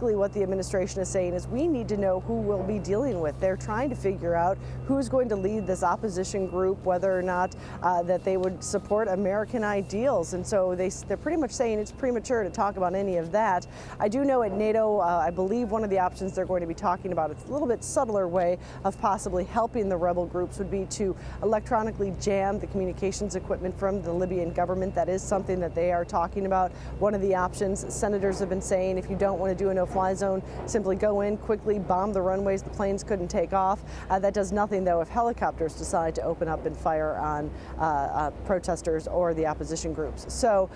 What the administration is saying is we need to know who we'll be dealing with. They're trying to figure out who's going to lead this opposition group, whether or not that they would support American ideals. And so they're pretty much saying it's premature to talk about any of that. I do know at NATO, I believe one of the options they're going to be talking about, it's a little bit subtler way of possibly helping the rebel groups, would be to electronically jam the communications equipment from the Libyan government. That is something that they are talking about. One of the options senators have been saying, if you don't want to do a no-fly zone, simply go in quickly, bomb the runways. The planes couldn't take off. That does nothing, though, if helicopters decide to open up and fire on protesters or the opposition groups. So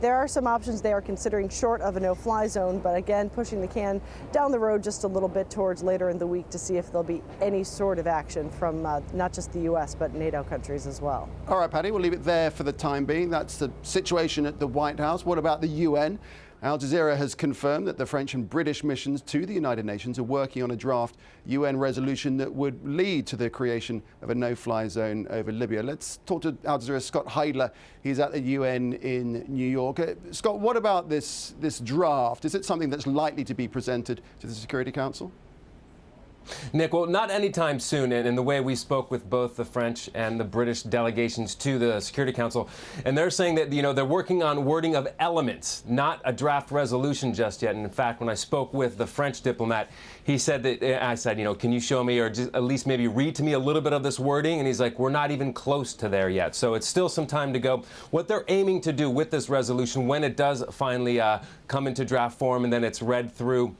there are some options they are considering short of a no-fly zone, but again, pushing the can down the road just a little bit towards later in the week to see if there'll be any sort of action from not just the U.S., but NATO countries as well. All right, Paddy, we'll leave it there for the time being. That's the situation at the White House. What about the UN? AlJazeera has confirmed that the French and British missions to the United Nations are working on a draft UN resolution that would lead to the creation of a no-fly zone over Libya. Let's talk to AlJazeera's Scott Heidler. He's at the UN in New York. Scott, what about this draft? Is it something that's likely to be presented to the Security Council? Nick, well, not anytime soon. And in the way we spoke with both the French and the British delegations to the Security Council, and they're saying that, they're working on wording of elements, not a draft resolution just yet. And in fact, when I spoke with the French diplomat, he said that, I said, can you show me, or just at least maybe read to me a little bit of this wording? And he's like, we're not even close to there yet. So it's still some time to go. What they're aiming to do with this resolution, when it does finally come into draft form and then it's read through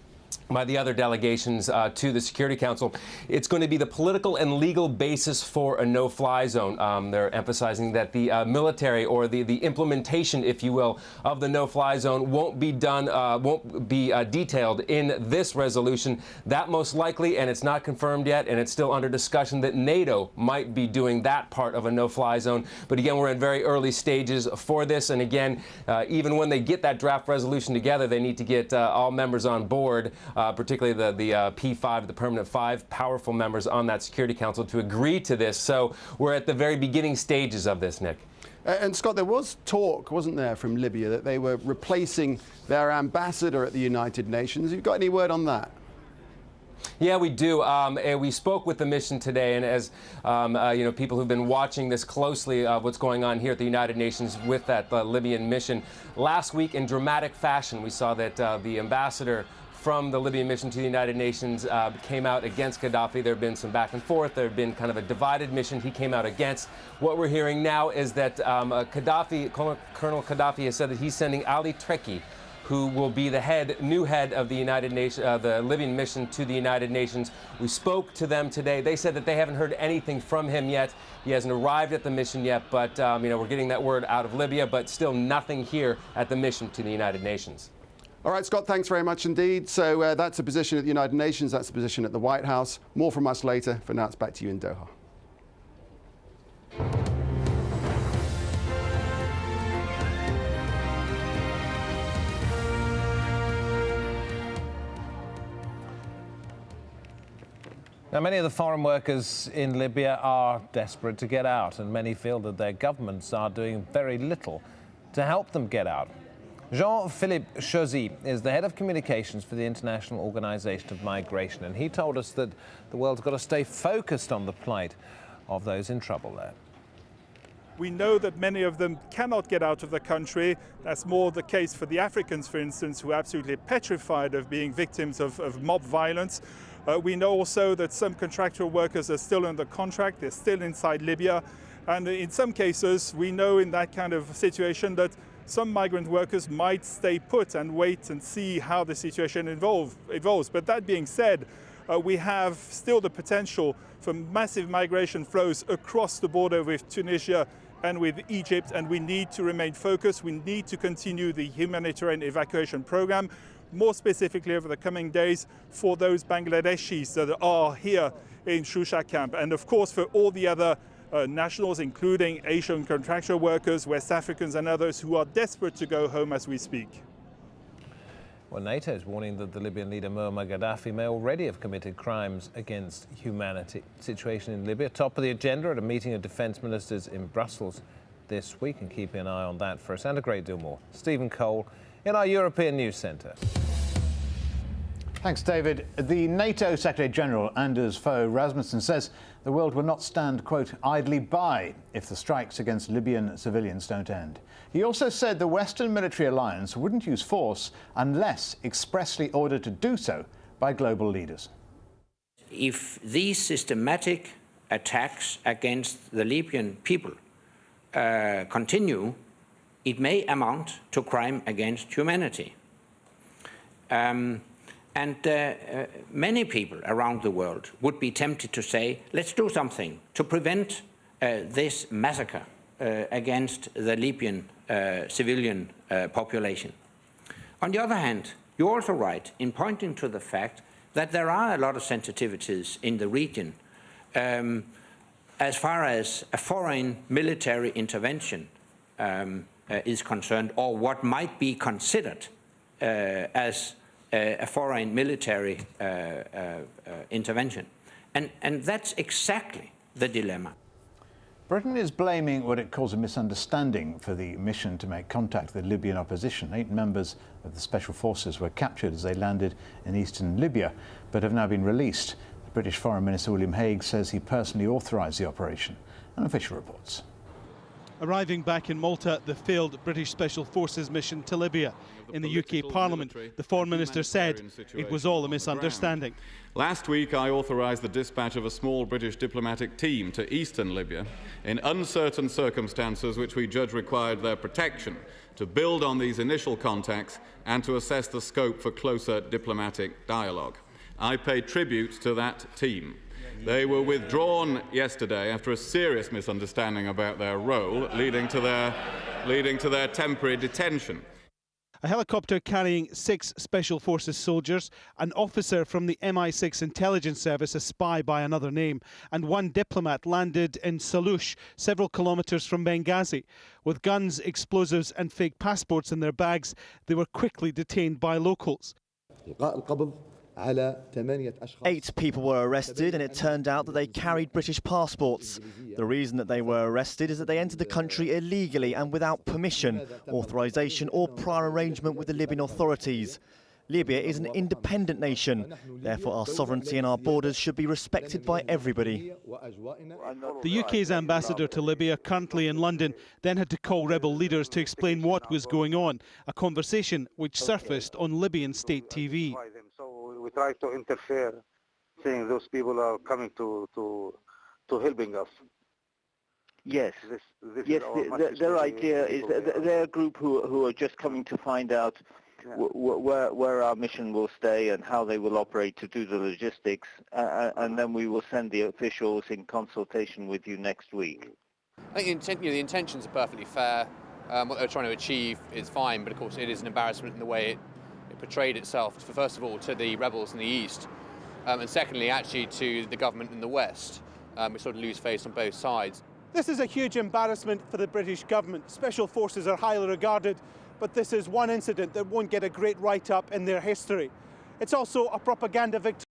by the other delegations to the Security Council, it's going to be the political and legal basis for a no-fly zone. They're emphasizing that the military, or the implementation, if you will, of the no-fly zone won't be detailed in this resolution. That most likely, and it's not confirmed yet, and it's still under discussion, that NATO might be doing that part of a no-fly zone. But again, we're in very early stages for this, and again, even when they get that draft resolution together, they need to get all members on board. Particularly the P5, the permanent 5 powerful members on that Security Council, to agree to this. So we're at the very beginning stages of this, Nick. And Scott, there was talk, wasn't there, from Libya that they were replacing their ambassador at the United Nations. Have you got any word on that? Yeah, we do. And we spoke with the mission today, and as people who've been watching this closely, what's going on here at the United Nations with that Libyan mission, last week in dramatic fashion, we saw that the ambassador from the Libyan mission to the United Nations came out against Gaddafi. There have been some back and forth. There have been kind of a divided mission he came out against. What we're hearing now is that Colonel Gaddafi has said that he's sending Ali Treki, who will be the new head of the United Nations, the Libyan mission to the United Nations. We spoke to them today. They said that they haven't heard anything from him yet. He hasn't arrived at the mission yet, but we're getting that word out of Libya, but still nothing here at the mission to the United Nations. All right, Scott, thanks very much indeed. So that's a position at the United Nations, that's a position at the White House. More from us later. For now, it's back to you in Doha. Now, many of the foreign workers in Libya are desperate to get out, and many feel that their governments are doing very little to help them get out. Jean-Philippe Chauzy is the head of communications for the International Organization of Migration, and he told us that the world's got to stay focused on the plight of those in trouble there. We know that many of them cannot get out of the country. That's more the case for the Africans, for instance, who are absolutely petrified of being victims of mob violence. We know also that some contractual workers are still under contract, they're still inside Libya. And in some cases, we know in that kind of situation that some migrant workers might stay put and wait and see how the situation evolves. But that being said, we have still the potential for massive migration flows across the border with Tunisia and with Egypt, and we need to remain focused. We need to continue the humanitarian evacuation program, more specifically over the coming days for those Bangladeshis that are here in Shusha camp, and of course for all the other nationals, including Asian contractual workers, West Africans and others who are desperate to go home as we speak. Well, NATO is warning that the Libyan leader Muammar Gaddafi may already have committed crimes against humanity. Situation in Libya, top of the agenda at a meeting of defence ministers in Brussels this week, and keeping an eye on that for us and a great deal more. Stephen Cole in our European News Centre. Thanks, David. The NATO Secretary-General, Anders Fogh Rasmussen, says the world will not stand, quote, idly by if the strikes against Libyan civilians don't end. He also said the Western military alliance wouldn't use force unless expressly ordered to do so by global leaders. If these systematic attacks against the Libyan people continue, it may amount to crime against humanity. Many people around the world would be tempted to say, let's do something to prevent this massacre against the Libyan civilian population. On the other hand, you're also right in pointing to the fact that there are a lot of sensitivities in the region as far as a foreign military intervention is concerned, or what might be considered as a foreign military intervention. And that's exactly the dilemma. Britain is blaming what it calls a misunderstanding for the mission to make contact with the Libyan opposition. 8 members of the special forces were captured as they landed in eastern Libya, but have now been released. The British Foreign Minister William Hague says he personally authorised the operation. And official reports. Arriving back in Malta, the failed British Special Forces mission to Libya. In the UK Parliament, the Foreign Minister said it was all a misunderstanding. Last week, I authorised the dispatch of a small British diplomatic team to eastern Libya in uncertain circumstances which we judge required their protection, to build on these initial contacts and to assess the scope for closer diplomatic dialogue. I pay tribute to that team. They were withdrawn yesterday after a serious misunderstanding about their role, leading to their temporary detention. A helicopter carrying 6 Special Forces soldiers, an officer from the MI6 intelligence service, a spy by another name, and 1 diplomat landed in Salouche, several kilometres from Benghazi. With guns, explosives and fake passports in their bags, they were quickly detained by locals. 8 people were arrested, and it turned out that they carried British passports. The reason that they were arrested is that they entered the country illegally and without permission, authorisation or prior arrangement with the Libyan authorities. Libya is an independent nation. Therefore, our sovereignty and our borders should be respected by everybody. The UK's ambassador to Libya, currently in London, then had to call rebel leaders to explain what was going on, a conversation which surfaced on Libyan state TV. We try to interfere, saying those people are coming to helping us. Yes, Yes. Their idea is that they're a group who are just coming to find out where our mission will stay and how they will operate to do the logistics, and then we will send the officials in consultation with you next week. I think the intentions are perfectly fair. What they're trying to achieve is fine, but of course it is an embarrassment in the way it portrayed itself, first of all, to the rebels in the east, and secondly, actually, to the government in the west. We sort of lose face on both sides. This is a huge embarrassment for the British government. Special forces are highly regarded, but this is one incident that won't get a great write-up in their history. It's also a propaganda victory.